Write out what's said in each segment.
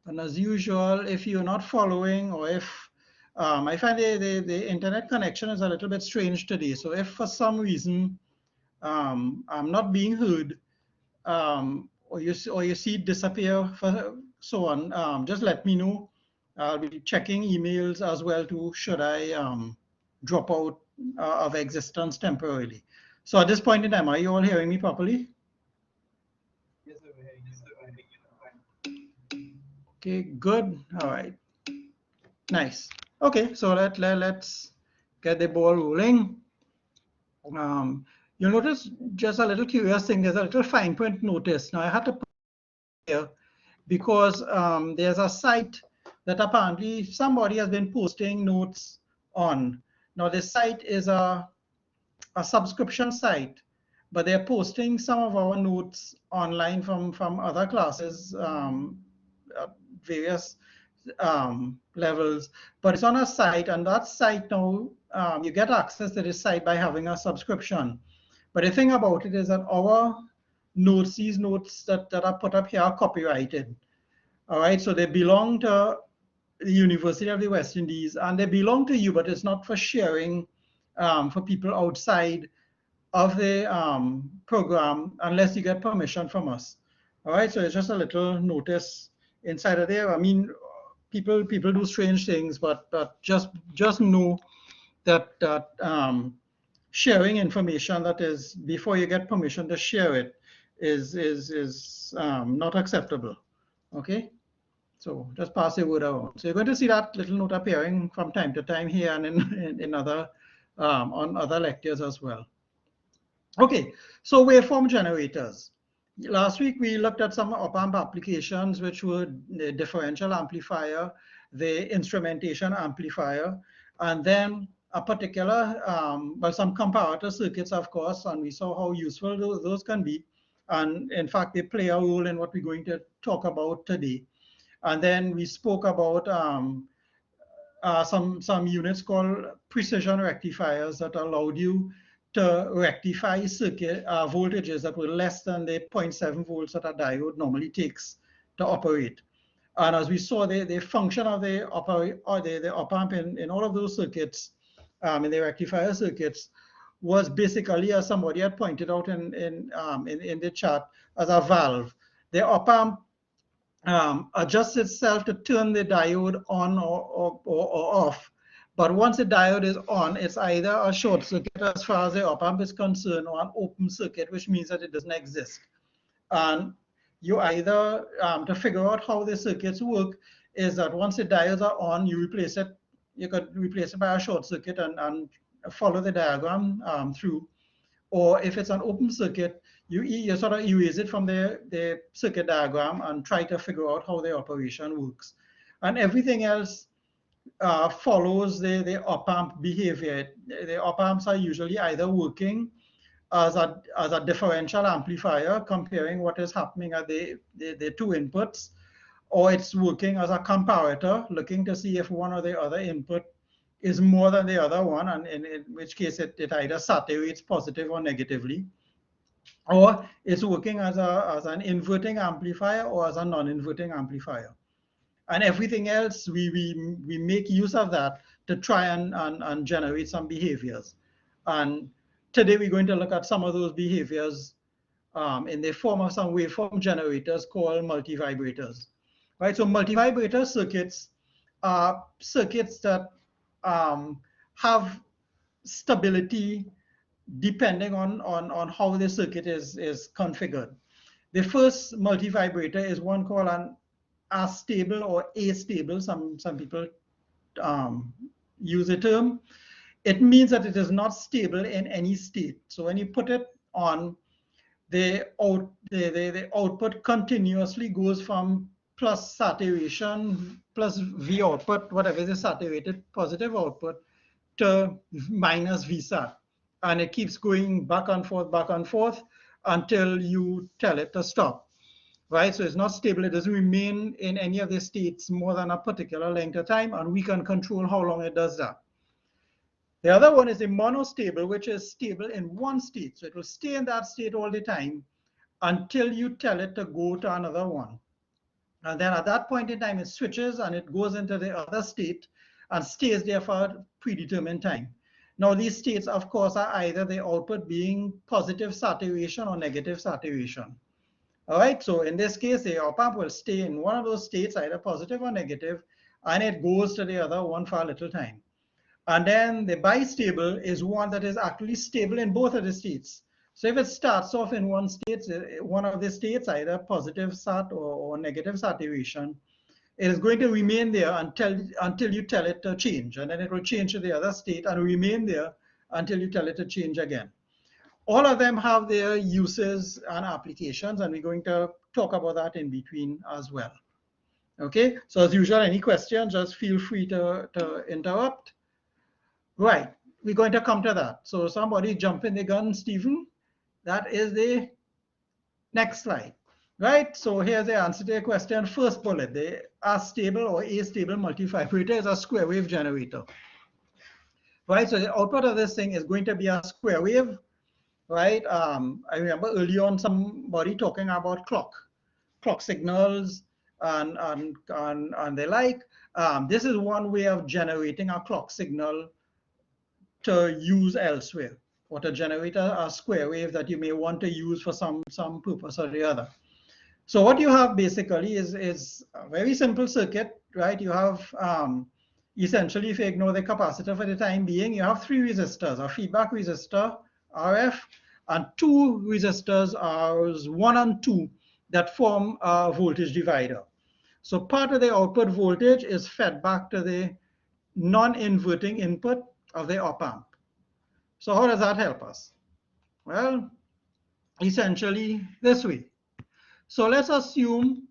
And as usual, if you're not following, or if I find the internet connection is a little bit strange today. So if for some reason I'm not being heard, or you see it disappear for so on, just let me know. I'll be checking emails as well too, should I drop out of existence temporarily. So at this point in time, are you all hearing me properly? Yes, sir, we're hearing you fine. Okay, good. All right, nice. Okay, so let's get the ball rolling. Um, you'll notice just a little curious thing. There's a little fine print notice. Now I had to put it here because there's a site that apparently somebody has been posting notes on. Now this site is a subscription site, but they're posting some of our notes online from other classes, at various levels. But it's on a site, and that site now, you get access to this site by having a subscription. But the thing about it is that our notes, these notes that are put up here, are copyrighted. All right, so they belong to the University of the West Indies, and they belong to you, but it's not for sharing for people outside of the program unless you get permission from us. All right, so it's just a little notice inside of there. I mean, people do strange things, but just know that sharing information that is before you get permission to share it is not acceptable. Okay. So just pass the word around. So you're going to see that little note appearing from time to time here and in other on other lectures as well. Okay, so waveform generators. Last week we looked at some op-amp applications, which were the differential amplifier, the instrumentation amplifier, and then a particular, well, some comparator circuits, of course, and we saw how useful those can be. And in fact, they play a role in what we're going to talk about today. And then we spoke about some units called precision rectifiers that allowed you to rectify circuit voltages that were less than the 0.7 volts that a diode normally takes to operate. And as we saw, the function of the op-amp in all of those circuits, in the rectifier circuits, was basically, as somebody had pointed out in the chat, as a valve. The op-amp adjusts itself to turn the diode on or off. But once the diode is on, it's either a short circuit as far as the op-amp is concerned, or an open circuit, which means that it doesn't exist. And you either, to figure out how the circuits work, is that once the diodes are on, you replace it. You could replace it by a short circuit and follow the diagram through. Or if it's an open circuit, you sort of erase it from the circuit diagram and try to figure out how the operation works. And everything else follows the op-amp behavior. The op-amps are usually either working as a differential amplifier, comparing what is happening at the two inputs, or it's working as a comparator, looking to see if one or the other input is more than the other one, and in which case it either saturates positive or negatively, or it's working as an inverting amplifier or as a non-inverting amplifier. And everything else, we make use of that to try and generate some behaviors. And today we're going to look at some of those behaviors in the form of some waveform generators called multivibrators. Right, so multivibrator circuits are circuits that have stability depending on how the circuit is configured. The first multivibrator is one called an astable or astable. Some people use the term. It means that it is not stable in any state. So when you put it on, the output continuously goes from plus saturation plus V output, whatever is the saturated positive output, to minus VSAT. And it keeps going back and forth until you tell it to stop. Right? So it's not stable. It doesn't remain in any of the states more than a particular length of time, and we can control how long it does that. The other one is a monostable, which is stable in one state. So it will stay in that state all the time until you tell it to go to another one. And then at that point in time, it switches and it goes into the other state and stays there for a predetermined time. Now, these states, of course, are either the output being positive saturation or negative saturation. All right, so in this case, the op-amp will stay in one of those states, either positive or negative, and it goes to the other one for a little time. And then the bistable is one that is actually stable in both of the states. So if it starts off in one state, one of the states, either positive sat or negative saturation, it is going to remain there until you tell it to change. And then it will change to the other state and remain there until you tell it to change again. All of them have their uses and applications, and we're going to talk about that in between as well. Okay, so as usual, any questions, just feel free to interrupt. Right, we're going to come to that. So somebody jump in the gun, Stephen. That is the next slide. Right, so here's the answer to your question. First bullet, the astable or astable multivibrator is a square wave generator. Right, so the output of this thing is going to be a square wave. Right, I remember early on somebody talking about clock signals and the like. This is one way of generating a clock signal to use elsewhere, or to generate a square wave that you may want to use for some purpose or the other. So what you have basically is a very simple circuit, right? You have essentially, if you ignore the capacitor for the time being, you have 3 resistors: a feedback resistor, RF, and 2 resistors, Rs 1 and 2, that form a voltage divider. So part of the output voltage is fed back to the non-inverting input of the op-amp. So how does that help us? Well, essentially this way. So let's assume,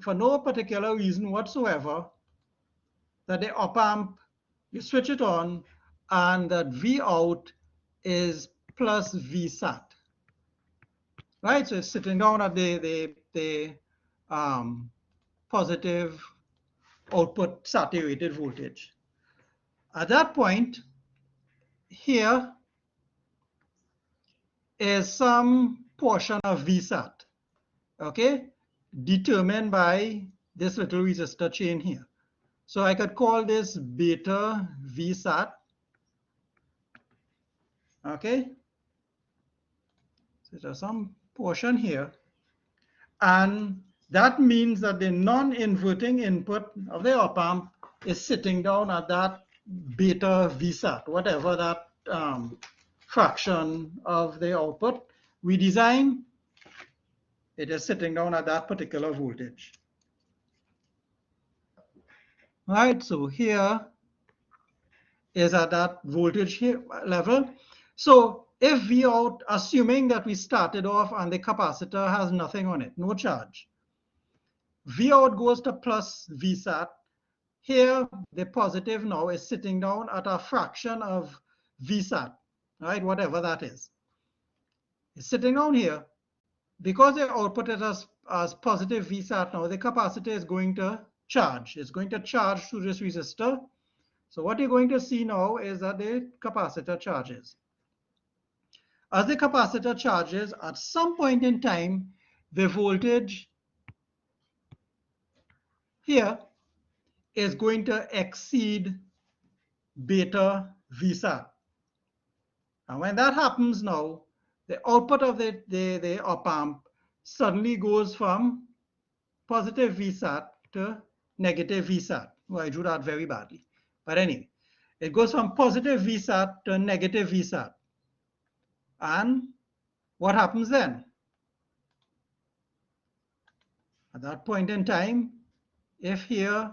for no particular reason whatsoever, that the op-amp, you switch it on, and that V out is plus V sat. Right, so it's sitting down at the positive output saturated voltage. At that point, here is some portion of V sat, okay, determined by this little resistor chain here. So I could call this beta V sat, okay. So there's some portion here, and that means that the non-inverting input of the op-amp is sitting down at that beta V sat, whatever that fraction of the output we design, it is sitting down at that particular voltage. All right, so here is at that voltage here level. So if V out, assuming that we started off and the capacitor has nothing on it, no charge, V out goes to plus V sat. Here, the positive now is sitting down at a fraction of V sat, right? Whatever that is. It's sitting down here. Because the output is as positive V sat now, the capacitor is going to charge. It's going to charge through this resistor. So what you're going to see now is that the capacitor charges. As the capacitor charges, at some point in time, the voltage here is going to exceed beta V sat. And when that happens now, the output of the op-amp suddenly goes from positive V sat to negative V sat. Well, I drew that very badly. But anyway, it goes from positive V sat to negative V sat. And what happens then? At that point in time, if here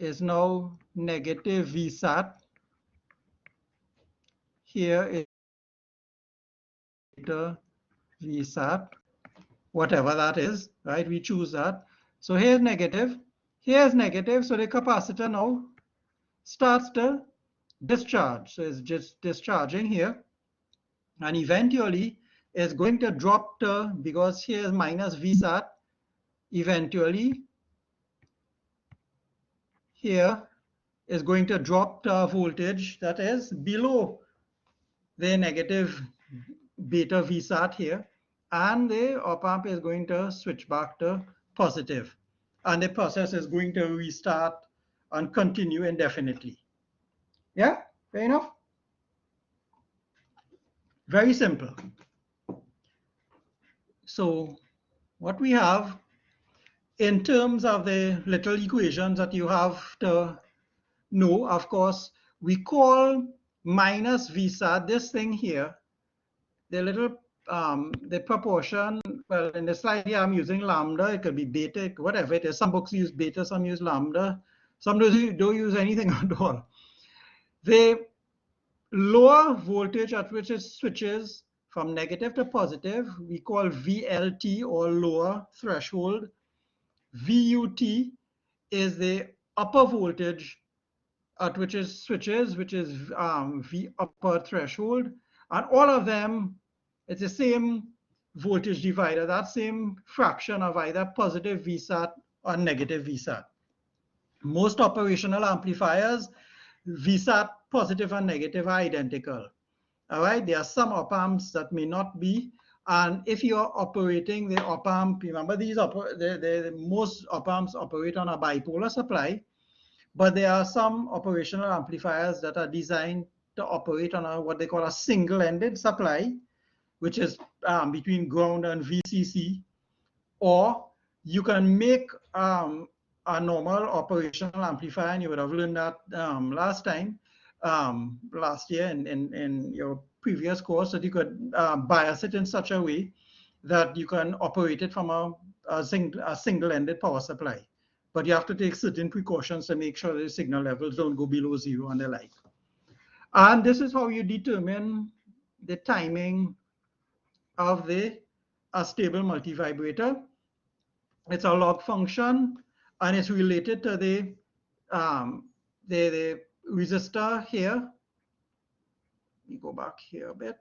is now negative V sat, here is V sat, whatever that is, right? We choose that. So here's negative, here's negative. So the capacitor now starts to discharge. So it's just discharging here. And eventually it's going to drop to, because here is minus V sat, eventually here is going to drop to a voltage that is below the negative beta V sat here, and the op-amp is going to switch back to positive. and the process is going to restart and continue indefinitely. Yeah, fair enough? Very simple. So what we have in terms of the little equations that you have to know, of course, we call minus VSAT, this thing here, the little, the proportion, well, in the slide here, I'm using lambda, it could be beta, whatever it is. Some books use beta, some use lambda, some don't use anything at all. The lower voltage at which it switches from negative to positive, we call VLT, or lower threshold. VUT is the upper voltage at which it switches, which is V upper threshold. And all of them, it's the same voltage divider, that same fraction of either positive VSAT or negative VSAT. Most operational amplifiers, VSAT positive and negative are identical. All right, there are some op-amps that may not be. And if you are operating the op-amp, remember most op-amps operate on a bipolar supply, but there are some operational amplifiers that are designed to operate on what they call a single-ended supply, which is between ground and VCC. Or you can make a normal operational amplifier, and you would have learned that last year in your previous course, that you could bias it in such a way that you can operate it from a single-ended power supply. But you have to take certain precautions to make sure the signal levels don't go below 0 and the like. And this is how you determine the timing of the stable multivibrator. It's a log function, and it's related to the resistor here. Let me go back here a bit.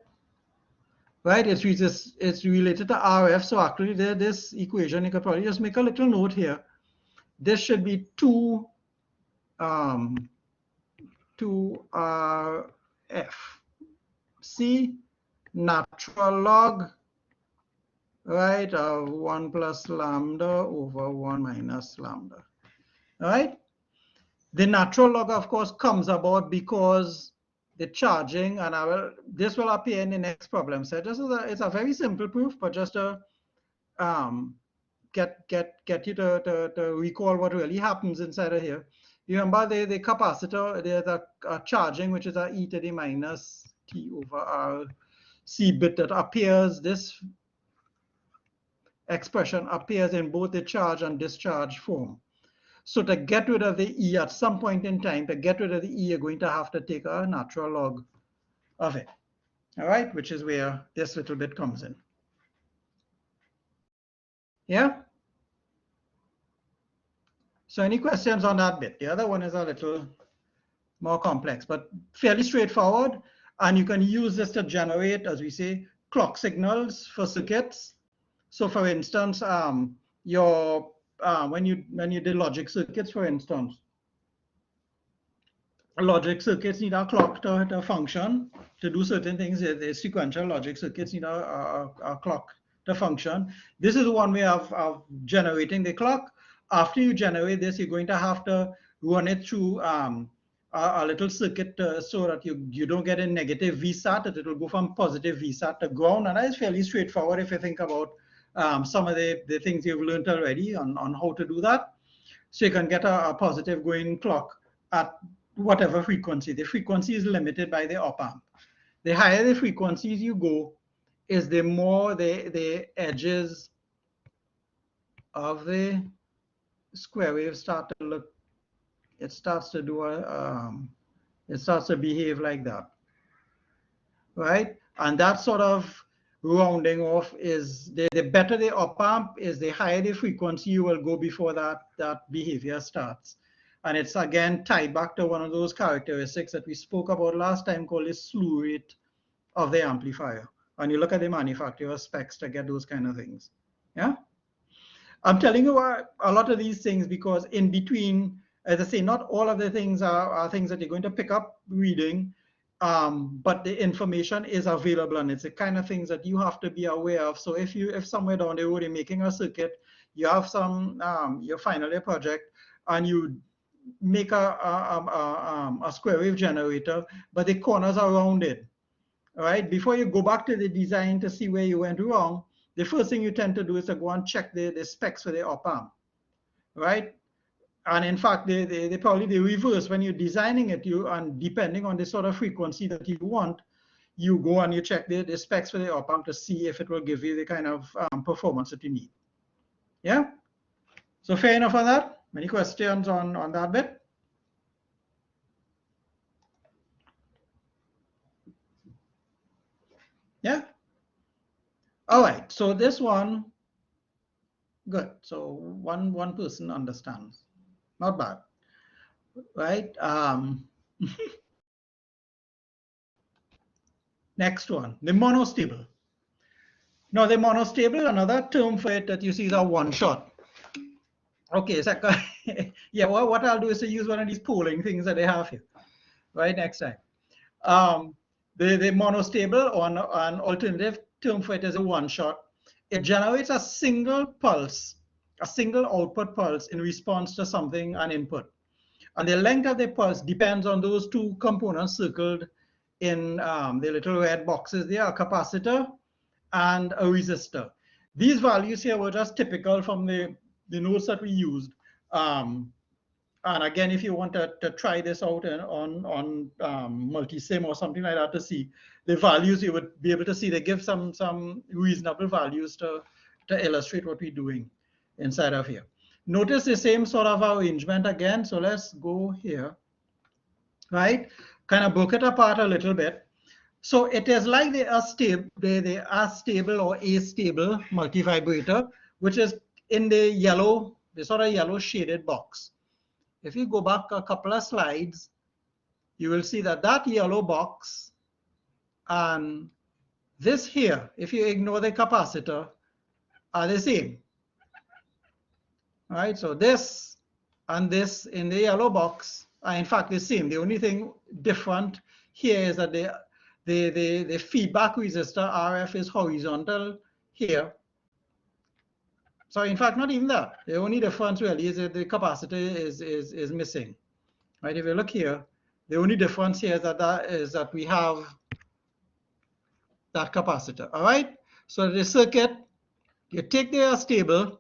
Right, it's related to RF. So actually, this equation, you could probably just make a little note here. This should be 2 RF. C natural log, right, of 1 plus lambda over 1 minus lambda. All right. The natural log, of course, comes about because the charging, and this will appear in the next problem set. It's a very simple proof, but just to get you to recall what really happens inside of here. You remember the capacitor, there's a charging, which is a e to the minus t over r c bit that appears. This expression appears in both the charge and discharge form. So to get rid of the E at some point in time, to get rid of the E, you're going to have to take a natural log of it. All right, which is where this little bit comes in. Yeah? So any questions on that bit? The other one is a little more complex, but fairly straightforward. And you can use this to generate, as we say, clock signals for circuits. So for instance, when you did logic circuits, for instance, logic circuits need a clock to function to do certain things. The sequential logic circuits need a clock to function. This is one way of generating the clock. After you generate this, you're going to have to run it through a little circuit so that you don't get a negative VSAT, that it will go from positive VSAT to ground. And that is fairly straightforward if you think about some of the things you've learned already on how to do that. So you can get a positive going clock at whatever frequency. The frequency is limited by the op-amp. The higher the frequencies you go, is the more the edges of the square wave start to look, it starts to do it starts to behave like that, right? And that sort of rounding off is the better the op-amp is, the higher the frequency you will go before that behavior starts. And it's again tied back to one of those characteristics that we spoke about last time called the slew rate of the amplifier. And you look at the manufacturer specs to get those kind of things. Yeah, I'm telling you a lot of these things because in between, as I say, not all of the things are things that you're going to pick up reading, but the information is available, and it's the kind of things that you have to be aware of. So if somewhere down the road you're making a circuit, you have some, your final year project, and you make a square wave generator, but the corners are rounded, all right? Before you go back to the design to see where you went wrong, the first thing you tend to do is to go and check the specs for the op amp, right? And in fact, they probably the reverse. When you're designing it, and depending on the sort of frequency that you want, you go and you check the specs for the op amp to see if it will give you the kind of performance that you need. Yeah? So fair enough on that? Any questions on that bit? Yeah? All right, so this one, good. So one person understands. Not bad, right? Next one, the monostable. Now the monostable, another term for it that you see is a one shot. Okay, so yeah, well, what I'll do is to use one of these polling things that they have here, right, next time. The monostable, or an alternative term for it is a one shot. It generates a single pulse, a single output pulse in response to something, an input. And the length of the pulse depends on those two components circled in the little red boxes there, a capacitor and a resistor. These values here were just typical from the notes that we used. And again, if you want to try this out on multisim or something like that to see the values, you would be able to see they give some reasonable values to illustrate what we're doing inside of here. Notice the same sort of arrangement again. So let's go here, right? Kind of broke it apart a little bit. So it is like the astable or astable multivibrator, which is in the yellow, the sort of yellow shaded box. If you go back a couple of slides, you will see that that yellow box and this here, if you ignore the capacitor, are the same. All right, so this and this in the yellow box are in fact the same. The only thing different here is that the feedback resistor RF is horizontal here. So in fact, not even that. The only difference really is that the capacitor is missing, right? If you look here, the only difference here is that we have that capacitor. All right. So the circuit, you take the stable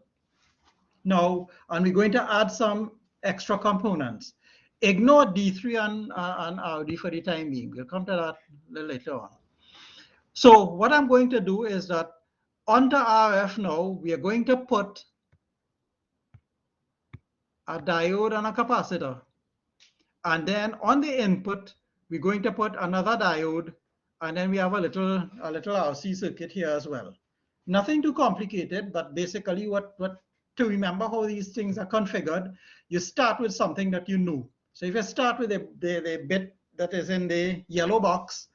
now, and we're going to add some extra components. Ignore D3 and RD for the time being. We'll come to that a little later on. So what I'm going to do is that onto RF now, we are going to put a diode and a capacitor. And then on the input, we're going to put another diode, and then we have a little RC circuit here as well. Nothing too complicated, but basically to remember how these things are configured, you start with something that you know. So if you start with the bit that is in the yellow box,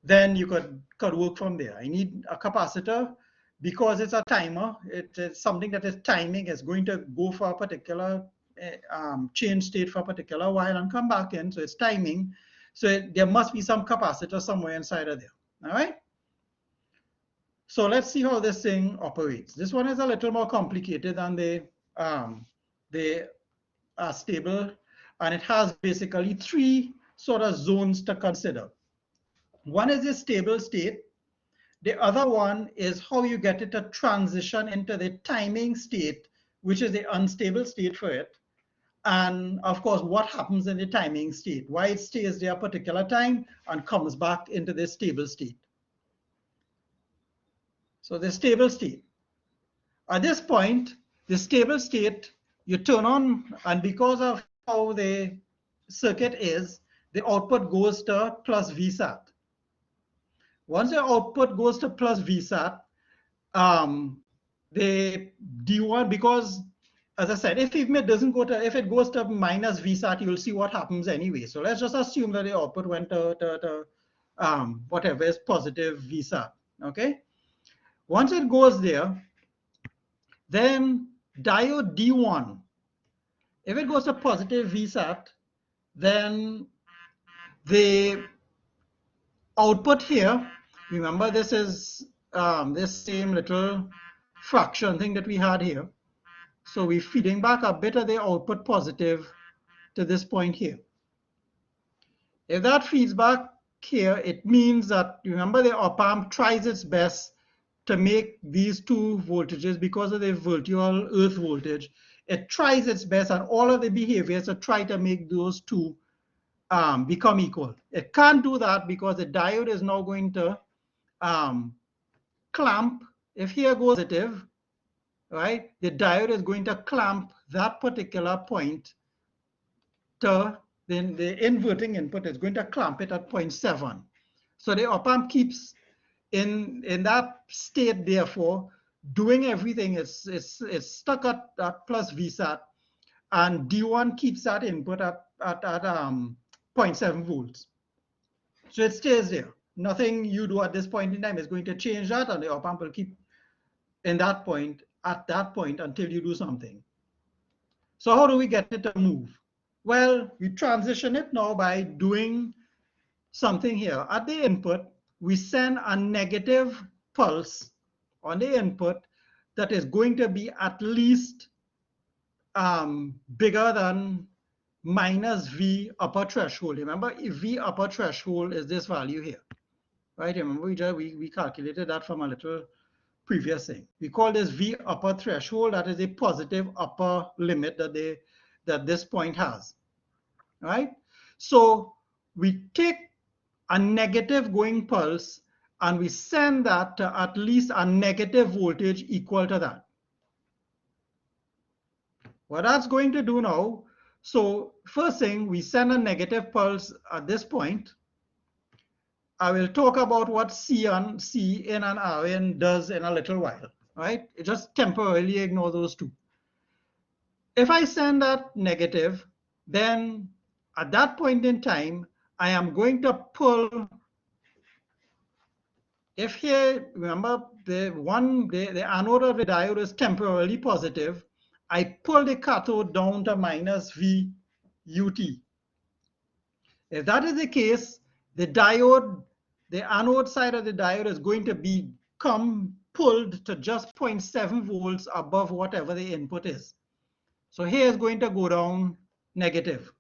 then you could work from there. I need a capacitor because it's a timer. It's something that is timing. It's going to go for a particular change state for a particular while and come back in. So it's timing. So there must be some capacitor somewhere inside of there. All right. So let's see how this thing operates. This one is a little more complicated than the stable, and it has basically three sort of zones to consider. One is the stable state. The other one is how you get it to transition into the timing state, which is the unstable state for it. And of course, what happens in the timing state, why it stays there a particular time and comes back into the stable state. So the stable state. At this point, the stable state, you turn on, and because of how the circuit is, the output goes to plus VSAT. Once the output goes to plus VSAT, the D1, because as I said, if it doesn't go to, if it goes to minus VSAT, you'll see what happens anyway. So let's just assume that the output went to whatever is positive VSAT, okay? Once it goes there, then diode D1, if it goes to positive VSAT, then the output here, remember this is this same little fraction thing that we had here. So we're feeding back a bit of the output positive to this point here. If that feeds back here, it means that, remember, the op-amp tries its best to make these two voltages, because of the virtual earth voltage, it tries its best at all of the behaviors to try to make those two become equal. It can't do that because the diode is now going to clamp. If here goes positive, right, the diode is going to clamp that particular point to then the inverting input is going to clamp it at 0.7. So the op-amp keeps in that state, therefore, doing everything. It's stuck at plus VSAT, and D1 keeps that input at 0.7 volts. So it stays there. Nothing you do at this point in time is going to change that, and the op-amp will keep in that point, at that point, until you do something. So how do we get it to move? Well, we transition it now by doing something here. At the input, we send a negative pulse on the input that is going to be at least bigger than minus V upper threshold. Remember, if V upper threshold is this value here, right? Remember, we calculated that from a little previous thing. We call this V upper threshold. That is a positive upper limit that this point has, right? So we take a negative going pulse and we send that to at least a negative voltage equal to that. What that's going to do now, so first thing, we send a negative pulse at this point. I will talk about what C in and R in does in a little while, right? Just temporarily ignore those two. If I send that negative, then at that point in time, I am going to pull. If here, remember, the anode of the diode is temporarily positive, I pull the cathode down to minus V UT. If that is the case, the anode side of the diode is going to become pulled to just 0.7 volts above whatever the input is. So here is going to go down negative.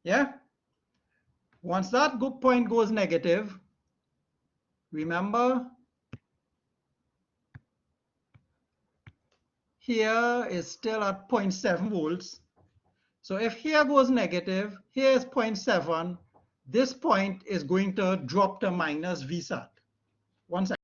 Yeah? Once that point goes negative, remember, here is still at 0.7 volts. So if here goes negative, here is 0.7, this point is going to drop to minus VSAT. One second.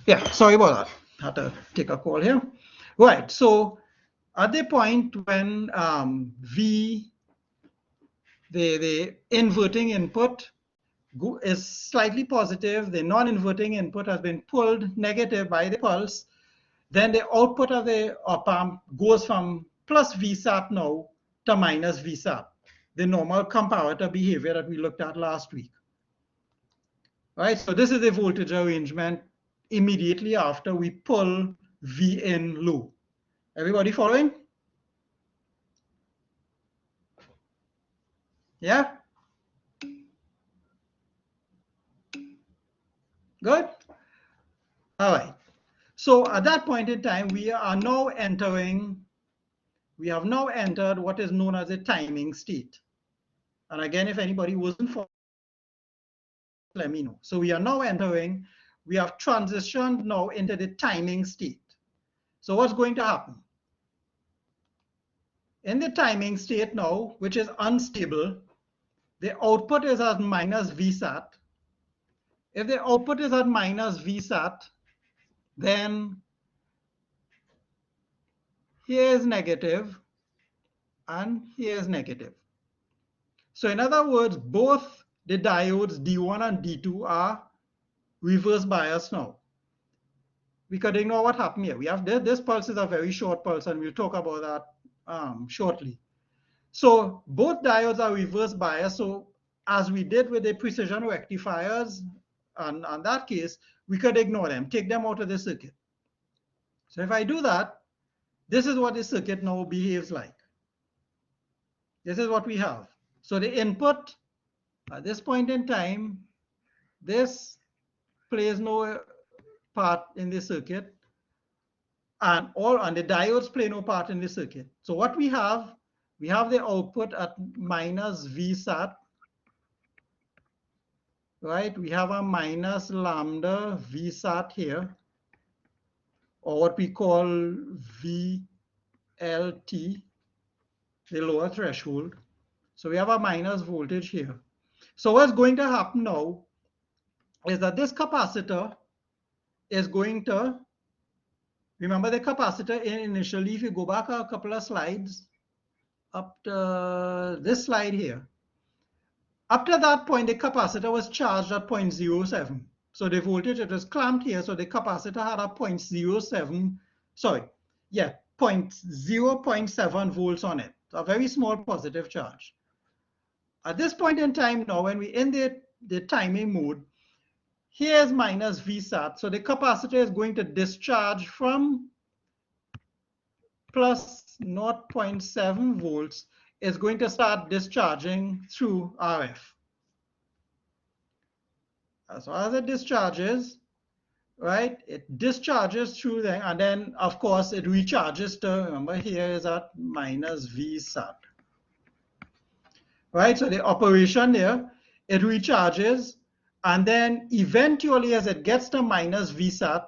Yeah, sorry about that. Had to take a call here. Right, so at the point when the inverting input is slightly positive, the non-inverting input has been pulled negative by the pulse, then the output of the op-amp goes from plus VSAT now to minus VSAT, the normal comparator behavior that we looked at last week. Right, so this is the voltage arrangement immediately after we pull V in low. Everybody following? Yeah? Good? All right. So at that point in time, we have now entered what is known as a timing state. And again, if anybody wasn't following, let me know. So we have transitioned now into the timing state. So what's going to happen? In the timing state now, which is unstable, the output is at minus VSAT. If the output is at minus VSAT, then here is negative and here is negative. So in other words, both the diodes D1 and D2 are reverse bias now. We could ignore what happened here. We have this pulse is a very short pulse, and we'll talk about that shortly. So both diodes are reverse bias. So as we did with the precision rectifiers, and in that case, we could ignore them, take them out of the circuit. So if I do that, this is what the circuit now behaves like. This is what we have. So the input at this point in time, this plays no part in the circuit, and the diodes play no part in the circuit. So what we have the output at minus Vsat, right? We have a minus lambda Vsat here, or what we call VLT, the lower threshold. So we have a minus voltage here. So what's going to happen now is that this capacitor is going to, remember the capacitor initially, if you go back a couple of slides, up to this slide here, up to that point, the capacitor was charged at 0.07. So the voltage, it was clamped here, so the capacitor had a 0.07, sorry, yeah, 0.7 volts on it. So a very small positive charge. At this point in time now, when we're in the timing mode, here's minus Vsat. So the capacitor is going to discharge from plus 0.7 volts, is going to start discharging through RF. As far as it discharges, right, it discharges through there, and then of course it recharges to, remember here is at minus Vsat. Right, so the operation there, it recharges, and then eventually as it gets to minus Vsat,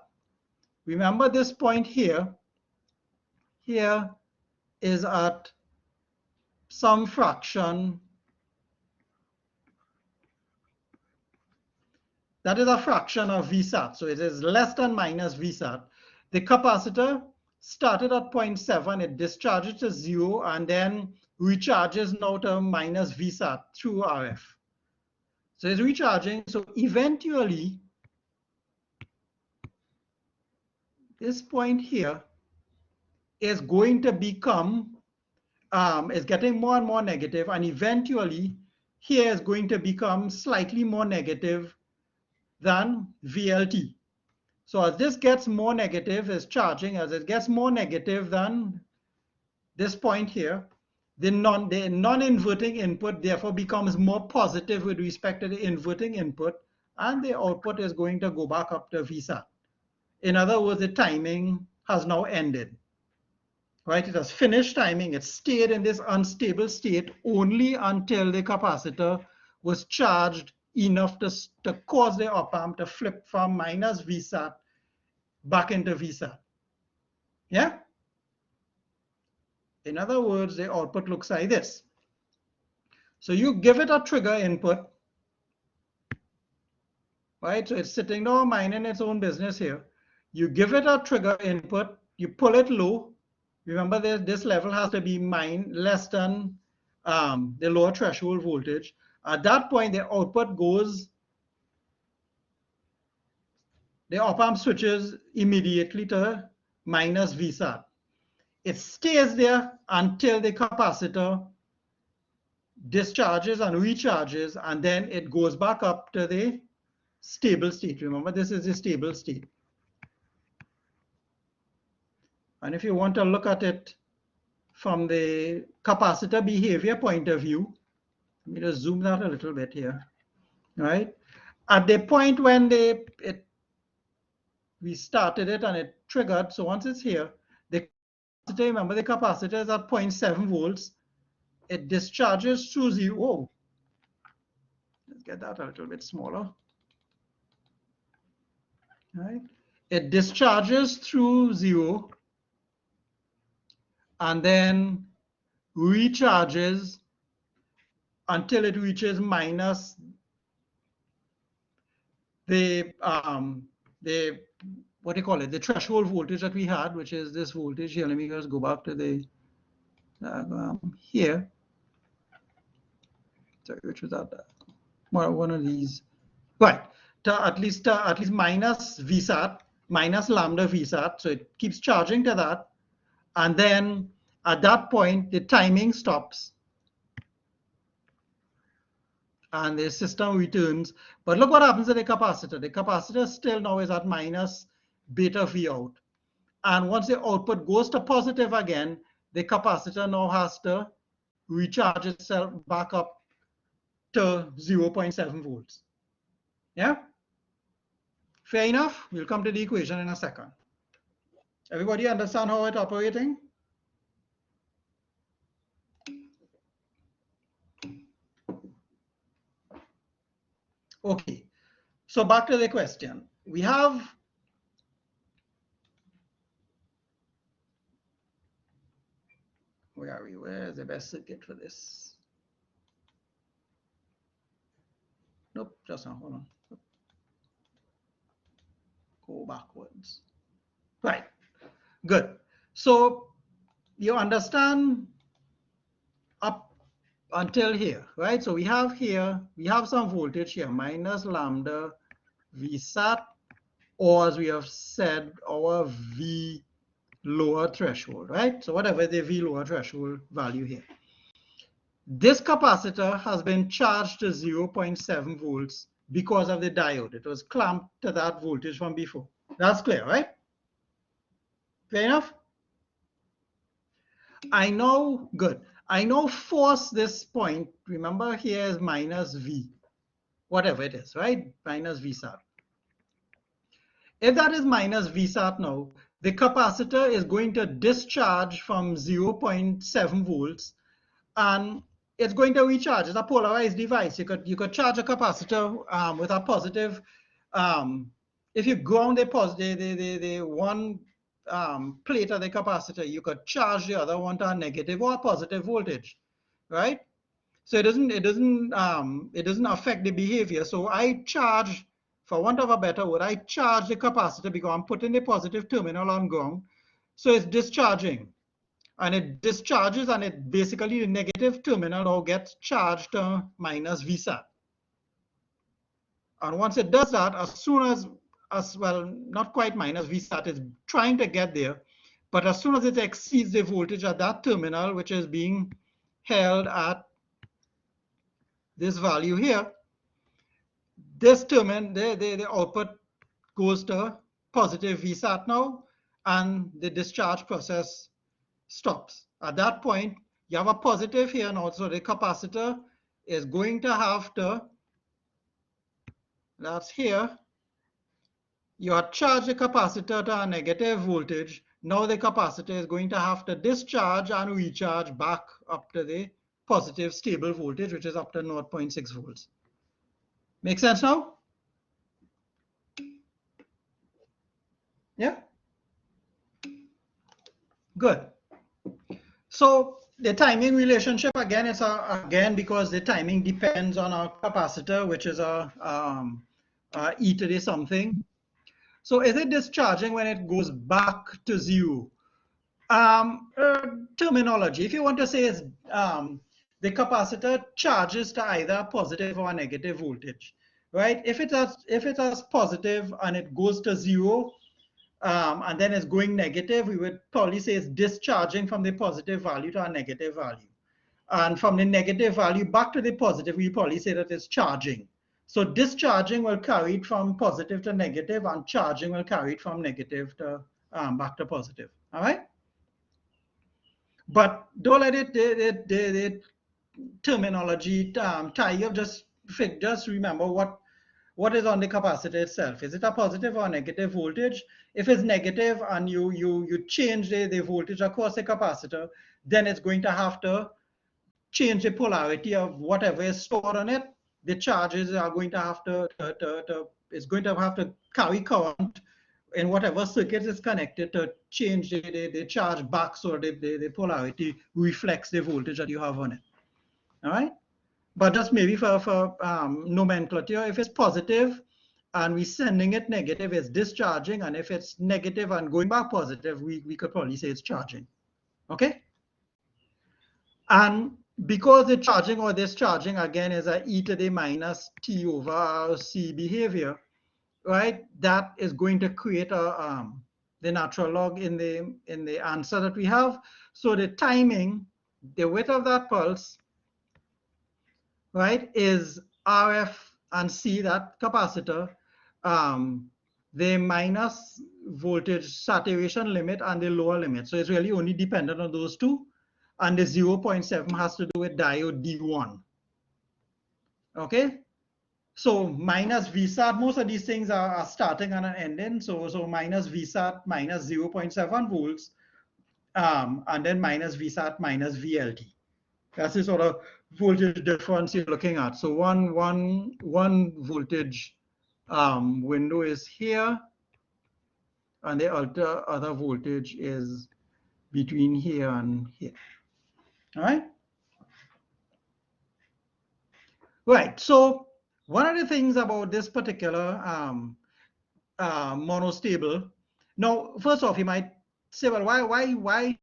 remember this point here is at some fraction, that is a fraction of Vsat, so it is less than minus Vsat. The capacitor started at 0.7, it discharges to 0, and then recharges now to minus Vsat through RF. So it's recharging. So eventually, this point here is going to become, is getting more and more negative, and eventually here is going to become slightly more negative than VLT. So as this gets more negative, is charging, as it gets more negative than this point here, the non-inverting input therefore becomes more positive with respect to the inverting input, and the output is going to go back up to Vsat. In other words, the timing has now ended. Right? It has finished timing. It stayed in this unstable state only until the capacitor was charged enough to cause the op-amp to flip from minus Vsat back into Vsat. Yeah? In other words, the output looks like this. So you give it a trigger input, right? So it's sitting down minding its own business here. You give it a trigger input, you pull it low. Remember this level has to be less than the lower threshold voltage. At that point, the output goes, the op-amp switches immediately to minus Vsat. It stays there until the capacitor discharges and recharges, and then it goes back up to the stable state. Remember, this is the stable state. And if you want to look at it from the capacitor behavior point of view, let me just zoom that a little bit here, right? At the point when we started it and it triggered, so once it's here, the capacitor, remember the capacitor is at 0.7 volts, it discharges through 0. Oh, let's get that a little bit smaller. Right? It discharges through 0 and then recharges until it reaches minus the what do you call it, the threshold voltage that we had, which is this voltage here. Let me just go back to the here. sorry, which was that? One of these. Right. At least minus VSAT, minus lambda VSAT. So it keeps charging to that. And then at that point, the timing stops. And the system returns. But look what happens to the capacitor. The capacitor still now is at minus beta V out. And once the output goes to positive again, the capacitor now has to recharge itself back up to 0.7 volts. Yeah? Fair enough? We'll come to the equation in a second. Everybody understand how it's operating? Okay, so back to the question. We have where are we? Where is the best circuit for this? Nope, just now. Hold on. Go backwards. Right. Good. So you understand up until here, right? So we have here, we have some voltage here, minus lambda VSAT, or as we have said, our V lower threshold, right? So whatever the V lower threshold value here. This capacitor has been charged to 0.7 volts because of the diode. It was clamped to that voltage from before. That's clear, right? Fair enough? I know, good. I now force this point, remember here is minus V, whatever it is, right? Minus VSAT. If that is minus VSAT now, the capacitor is going to discharge from 0.7 volts and it's going to recharge. It's a polarized device. You could charge a capacitor with a positive. If you ground the one plate of the capacitor, you could charge the other one to a negative or a positive voltage, right? So it doesn't affect the behavior. So I charge, for want of a better word, I charge the capacitor because I'm putting the positive terminal on ground. So it's discharging. And it discharges, and it basically the negative terminal now gets charged to minus VSAT. And once it does that, as soon as well, not quite minus VSAT, is trying to get there, but as soon as it exceeds the voltage at that terminal, which is being held at this value here, this terminal, the output goes to positive VSAT now, and the discharge process stops. At that point, you have a positive here now, so the capacitor is going to have to, that's here, you have charged the capacitor to a negative voltage. Now the capacitor is going to have to discharge and recharge back up to the positive stable voltage, which is up to 0.6 volts. Make sense now? Yeah? Good. So the timing relationship, again, it's again because the timing depends on our capacitor, which is a e to the something. So is it discharging when it goes back to zero? Terminology, if you want to say it's the capacitor charges to either positive or negative voltage, right? If it has positive and it goes to zero, and then it's going negative, we would probably say it's discharging from the positive value to a negative value. And from the negative value back to the positive, we probably say that it's charging. So discharging will carry it from positive to negative, and charging will carry it from negative to back to positive. All right? But don't let the terminology tie you up. Just remember what is on the capacitor itself. Is it a positive or a negative voltage? If it's negative and you change the voltage across the capacitor, then it's going to have to change the polarity of whatever is stored on it. The charges are going to have to it's going to have to carry current in whatever circuit is connected to change the charge back so the polarity reflects the voltage that you have on it. All right? But just maybe for nomenclature, if it's positive and we're sending it negative, it's discharging. And if it's negative and going back positive, we could probably say it's charging. Okay? And because the charging or discharging again is a e to the minus t over r c behavior, right? That is going to create a the natural log in the answer that we have. So the timing, the width of that pulse, right, is RF and C, that capacitor, the minus voltage saturation limit and the lower limit. So it's really only dependent on those two. And the 0.7 has to do with diode D1. Okay? So minus VSAT, most of these things are starting and an ending. So minus VSAT minus 0.7 volts, and then minus VSAT minus VLT. That's the sort of voltage difference you're looking at. So one voltage window is here, and the other voltage is between here and here. All right? Right. So one of the things about this particular monostable. Now, first off, you might say, well, why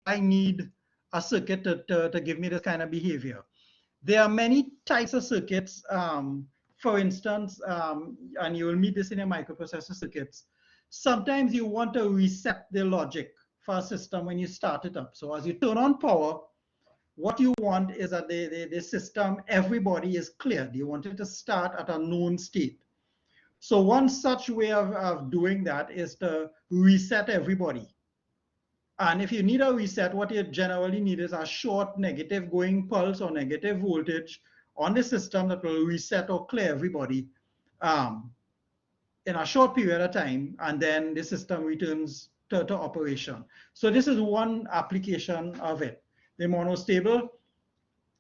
I need a circuit to give me this kind of behavior? There are many types of circuits. For instance, and you will meet this in your microprocessor circuits. Sometimes you want to reset the logic for a system when you start it up. So as you turn on power, what you want is that the system, everybody is cleared. You want it to start at a known state. So one such way of doing that is to reset everybody. And if you need a reset, what you generally need is a short negative going pulse or negative voltage on the system that will reset or clear everybody in a short period of time, and then the system returns to operation. So this is one application of it. The monostable,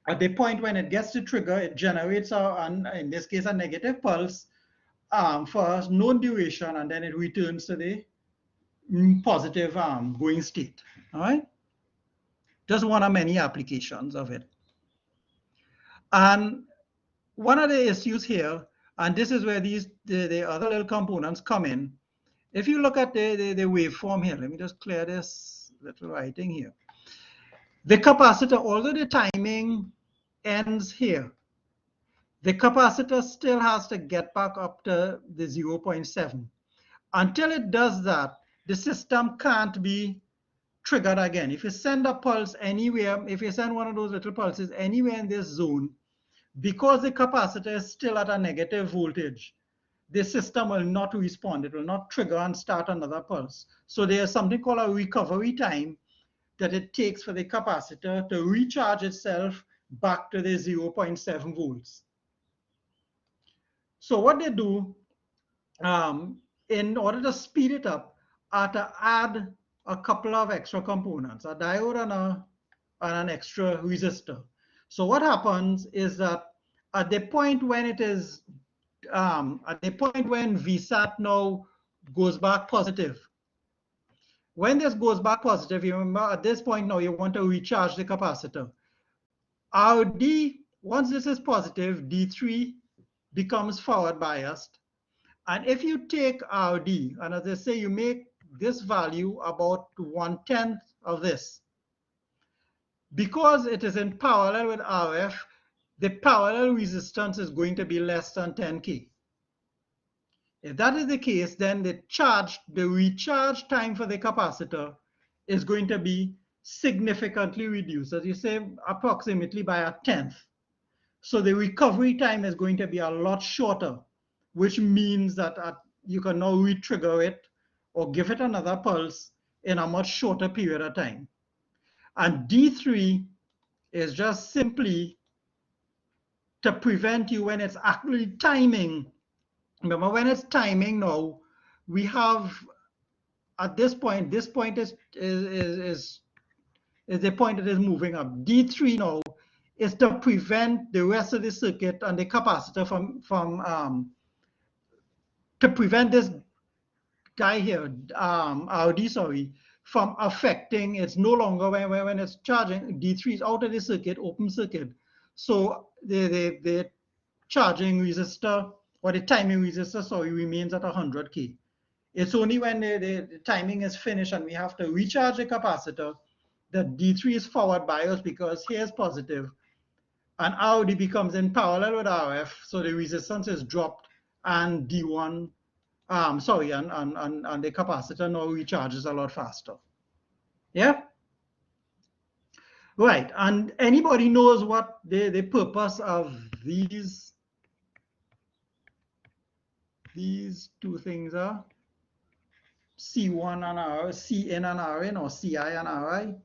at the point when it gets to trigger, it generates, in this case, a negative pulse for a known duration, and then it returns to the positive going state. All right, just one of many applications of it. And one of the issues here, and this is where the other little components come in. If you look at the waveform here, let me just clear this little writing here. The capacitor, although the timing ends here, the capacitor still has to get back up to the 0.7. Until it does that, the system can't be triggered again. If you send a pulse anywhere, if you send one of those little pulses anywhere in this zone, because the capacitor is still at a negative voltage, the system will not respond. It will not trigger and start another pulse. So there's something called a recovery time that it takes for the capacitor to recharge itself back to the 0.7 volts. So what they do, in order to speed it up, are to add a couple of extra components, a diode and an extra resistor. So what happens is that at the point when it is, at the point when VSAT now goes back positive, when this goes back positive, you remember at this point now you want to recharge the capacitor. RD, once this is positive, D3 becomes forward biased. And if you take RD, and as I say, you make this value about 1/10 of this, because it is in parallel with RF, the parallel resistance is going to be less than 10K. If that is the case, then the recharge time for the capacitor is going to be significantly reduced, as you say, approximately by 1/10. So the recovery time is going to be a lot shorter, which means that you can now re-trigger it or give it another pulse in a much shorter period of time. And D3 is just simply to prevent you when it's actually timing. Remember, when it's timing now, we have at this point is the point that is moving up. D3 now is to prevent the rest of the circuit and the capacitor to prevent this guy here, RD, sorry, from affecting. It's no longer when it's charging, D3 is out of the circuit, open circuit. So the charging resistor or the timing resistor, sorry, remains at 100K. It's only when the timing is finished and we have to recharge the capacitor the D3 is forward bias because here is positive, and ROD becomes in parallel with RF, so the resistance is dropped, and D1, and the capacitor now recharges a lot faster. Yeah? Right, and anybody knows what the purpose of these two things are? C1 and R, Cin and Rin, or Ci and Ri?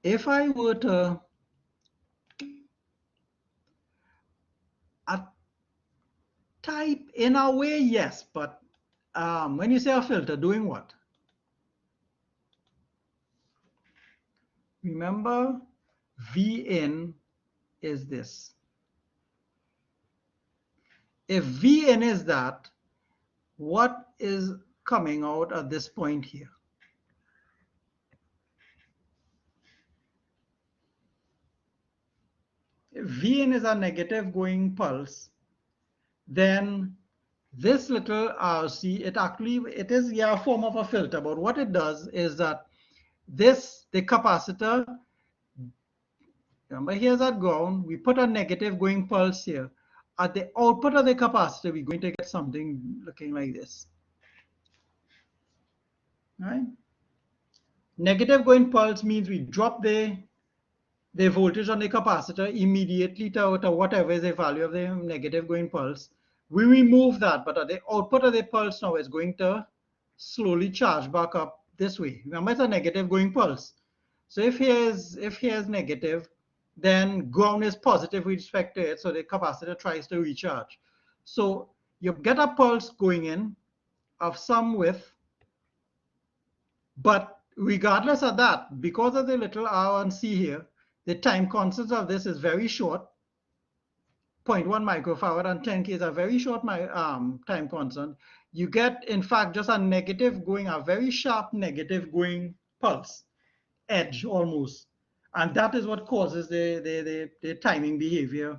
If I were to type, in a way, yes, but when you say a filter, doing what? Remember, Vin is this. If Vn is that, what is coming out at this point here? If Vn is a negative going pulse, then this little RC, it is a form of a filter, but what it does is that the capacitor, remember here's our ground, we put a negative going pulse here. At the output of the capacitor, we're going to get something looking like this. Right? Negative going pulse means we drop the voltage on the capacitor immediately to whatever is the value of the negative going pulse. We remove that, but at the output of the pulse now is going to slowly charge back up this way. Remember, it's a negative going pulse. So if here's negative, then ground is positive with respect to it, so the capacitor tries to recharge. So you get a pulse going in of some width, but regardless of that, because of the little R and C here, the time constant of this is very short, 0.1 microfarad, and 10K is a very short time constant. You get, in fact, just a negative going, a very sharp negative going pulse, edge almost. And that is what causes the timing behavior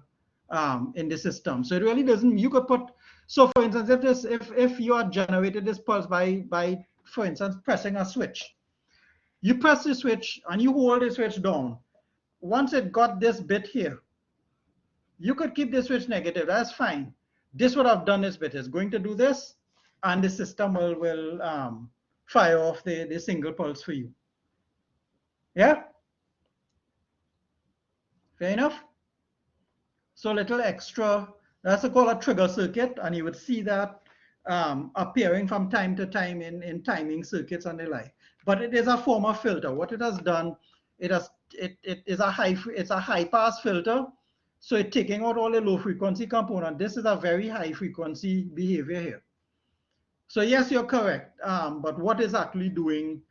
in the system. So it really doesn't, you could put, so for instance, if you are generated this pulse by, for instance, pressing a switch, you press the switch and you hold the switch down. Once it got this bit here, you could keep the switch negative, that's fine. This would have done this bit, it's going to do this, and the system will fire off the single pulse for you. Yeah? Fair enough? So a little extra, that's called a trigger circuit, and you would see that appearing from time to time in timing circuits and the like. But it is a form of filter. What it has done, it is a high pass filter, so it's taking out all the low frequency component. This is a very high frequency behavior here. So yes, you're correct. But what it's actually doing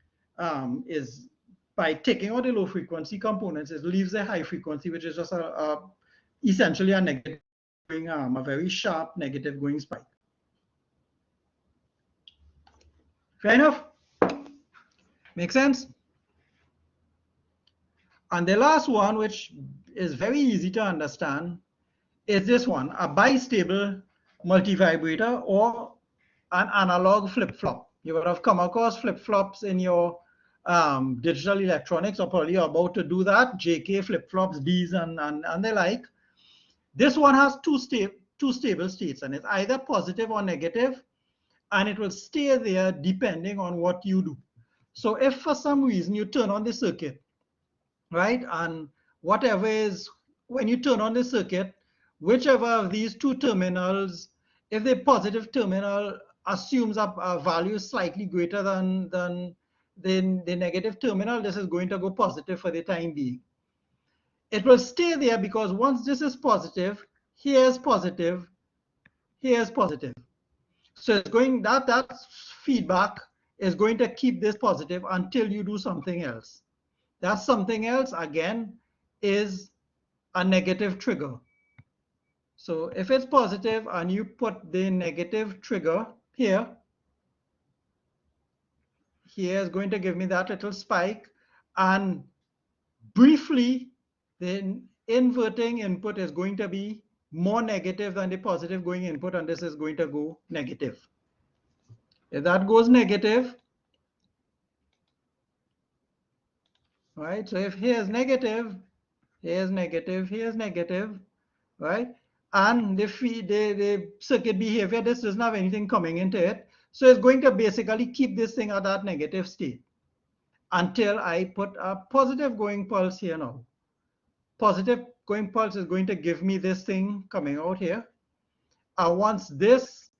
is by taking out the low frequency components, it leaves a high frequency, which is just essentially a negative going, a very sharp negative going spike. Fair enough? Make sense? And the last one, which is very easy to understand, is this one, a bistable multivibrator or an analog flip-flop. You would have come across flip-flops in your digital electronics, or probably you're about to do that, JK flip-flops, Ds and the like. This one has two stable states, and it's either positive or negative, and it will stay there depending on what you do. So if for some reason you turn on the circuit, right, and whatever is, when you turn on the circuit, whichever of these two terminals, if the positive terminal assumes a value slightly greater than the negative terminal, this is going to go positive for the time being. It will stay there because once this is positive, here's positive, here's positive. So it's going, that feedback is going to keep this positive until you do something else. That something else, again, is a negative trigger. So if it's positive and you put the negative trigger here, here is going to give me that little spike, and briefly the inverting input is going to be more negative than the positive going input, and this is going to go negative. If that goes negative, right? So if here is negative, here's negative, here's negative, right? And the circuit behavior, this doesn't have anything coming into it. So it's going to basically keep this thing at that negative state until I put a positive going pulse here now. Positive going pulse is going to give me this thing coming out here. And once this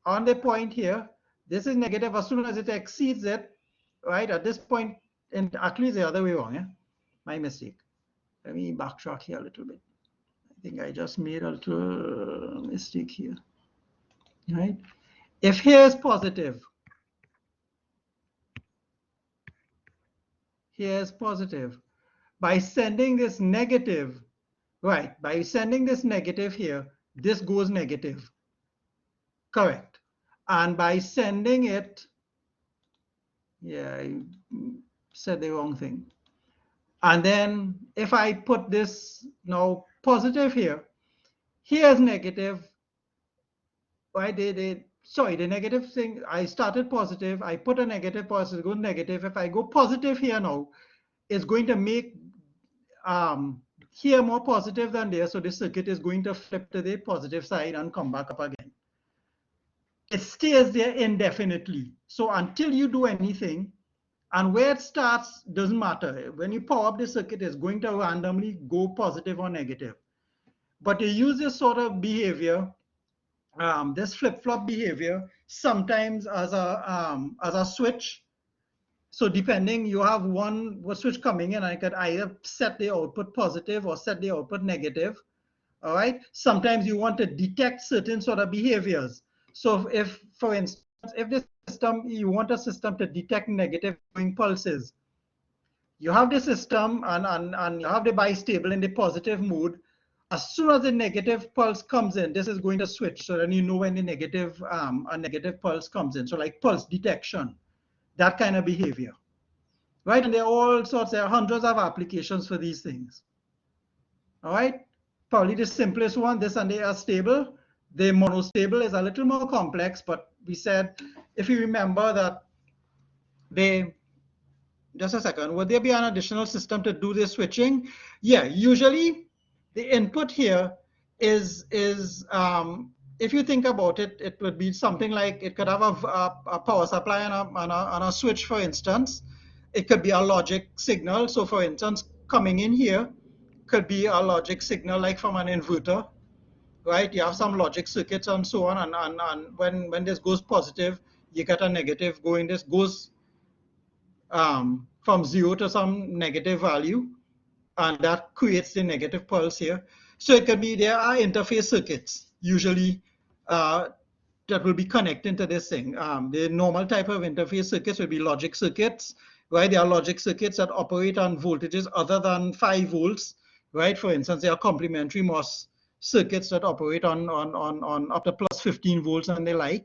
on the point here, this is negative. As soon as it exceeds it, right, at this point, and actually the other way wrong, yeah? My mistake. Let me backtrack here a little bit. I think I just made a little mistake here, right? If here is positive, here is positive. By sending this negative, right, by sending this negative here, this goes negative, correct. And by sending it, yeah, I said the wrong thing. And then if I put this now positive here, here's negative, right? Sorry, the negative thing, I started positive, I put a negative positive, go negative. If I go positive here now, it's going to make here more positive than there. So the circuit is going to flip to the positive side and come back up again. It stays there indefinitely. So until you do anything, and where it starts doesn't matter. When you power up the circuit, it's going to randomly go positive or negative. But you use this sort of behavior, this flip-flop behavior, sometimes as a switch. So depending, you have one switch coming in, I could either set the output positive or set the output negative. All right. Sometimes you want to detect certain sort of behaviors. So if, for instance, if this system, you want a system to detect negative going pulses, you have the system and you have the bistable in the positive mode. As soon as the negative pulse comes in, this is going to switch. So then you know when the negative a negative pulse comes in. So like pulse detection, that kind of behavior, right? And there are all sorts, there are hundreds of applications for these things. All right. Probably the simplest one, this and they are stable. The monostable is a little more complex, but we said, if you remember that just a second, would there be an additional system to do this switching? Yeah, usually the input here is if you think about it, it would be something like, it could have a power supply and a switch, for instance. It could be a logic signal. So for instance, coming in here could be a logic signal like from an inverter. Right, you have some logic circuits and so on, and when this goes positive, you get a negative going. This goes from 0 to some negative value, and that creates the negative pulse here. So it could be, there are interface circuits usually that will be connecting to this thing. The normal type of interface circuits will be logic circuits, right? There are logic circuits that operate on voltages other than 5 volts, right? For instance, there are complementary MOS circuits that operate on up to plus 15 volts and the like,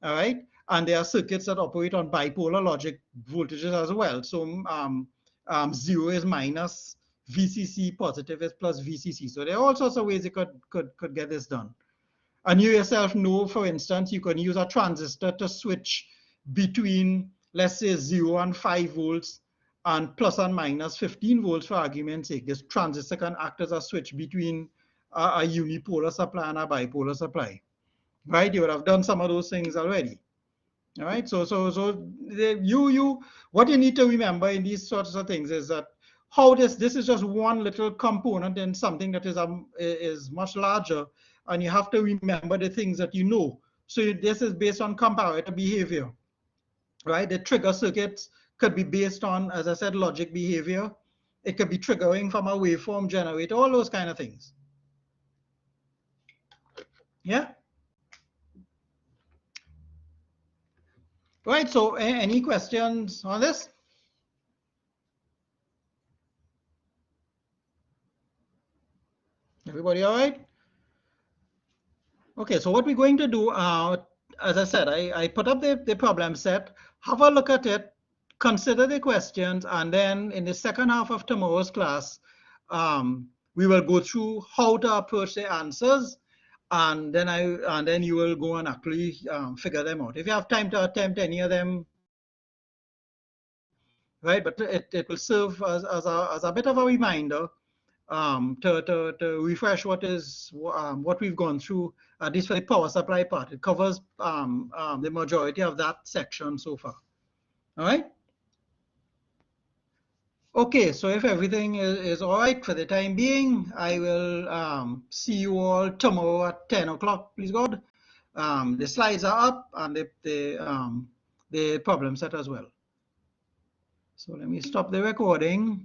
all right? And there are circuits that operate on bipolar logic voltages as well. So 0 is minus VCC, positive is plus VCC. So there are all sorts of ways you could get this done. And you yourself know, for instance, you can use a transistor to switch between, let's say, 0 and 5 volts and plus and minus 15 volts for argument's sake. This transistor can act as a switch between a unipolar supply and a bipolar supply, right? You would have done some of those things already, all right? So what you need to remember in these sorts of things is that how this is just one little component in something that is much larger, and you have to remember the things that you know. So this is based on comparator behavior, right? The trigger circuits could be based on, as I said, logic behavior. It could be triggering from a waveform generator, all those kind of things. Yeah. Right. So any questions on this? Everybody all right? Okay. So what we're going to do, as I said, I put up the problem set, have a look at it, consider the questions, and then in the second half of tomorrow's class, we will go through how to approach the answers, and then you will go and actually figure them out. If you have time to attempt any of them, right? But it will serve as a bit of a reminder to refresh what we've gone through, at least for the power supply part. It covers the majority of that section so far. All right. Okay, so if everything is all right for the time being, I will see you all tomorrow at 10 o'clock, please God. The slides are up and the problem set as well. So let me stop the recording.